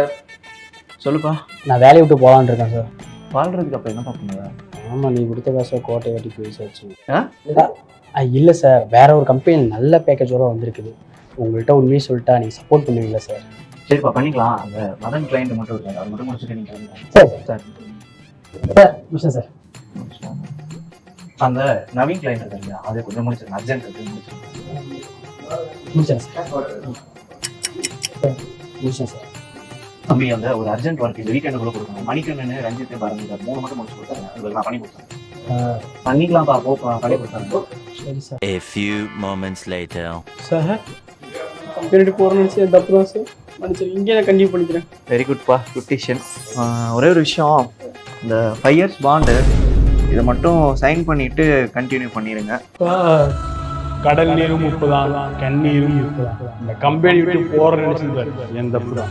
Sir சொல்லுப்பா. நான் வேலையை விட்டு போகலான்னு இருக்கேன் சார். வாழ்றதுக்கு அப்போ என்னப்பா பண்ணுவ? ஆமாம், நீ கொடுத்த காசை கோட்டை கட்டி போயிடுச்சு. இல்லை சார், வேற ஒரு கம்பெனியில் நல்ல பேக்கேஜோட வந்திருக்குது. உங்கள்கிட்ட உண்மையை சொல்லிட்டா நீங்கள் சப்போர்ட் பண்ணுவீங்களா சார்? சரிப்பா பண்ணிக்கலாம். அந்த மதன் கிளைண்ட் மட்டும் இருக்காது, அது மட்டும் முடிச்சுட்டு நீங்கள் சார் சார் சார் முடிச்சேன் சார். அந்த நவீன் கிளைண்ட் இருக்காங்க, அதை கொஞ்சம் முடிச்சிருங்க. அர்ஜென்ட் இருக்கு, முடிச்சேன் சார். முடிச்சேன் சார். தம்பி அந்த ஒரு அர்ஜென்ட் ஒர்க் இந்த வீக்கெண்டுக்குள்ள கொடுக்கணும். மணிக்கண்ணு ரஞ்சித் பாருங்க சார், 3 மட்டும் முடிச்சு கொடுத்தாங்க. உங்களுக்கு நான் பண்ணி கொடுத்தேன். பண்ணிக்கலாம்ப்பா, போப்பா பண்ணி கொடுத்தாங்க. சரி sir. A few moments later. Sir company போகிறேன்னு நினச்சி தப்பு தான் சார். மனுஷன் இங்கே நான் கண்டினியூ பண்ணிக்கிறேன். வெரி குட்ப்பா, குட் டிசிஷன். ஒரே ஒரு விஷயம், இந்த 5 years பாண்டு இதை மட்டும் சைன் பண்ணிட்டு கண்டினியூ பண்ணிடுங்க. கடல் நீரும் உப்பு தான், கண்ணீரும் உப்பு தான். இந்த கம்பெனி விட்டு போகிற நினைச்சு என் தப்பு தான்.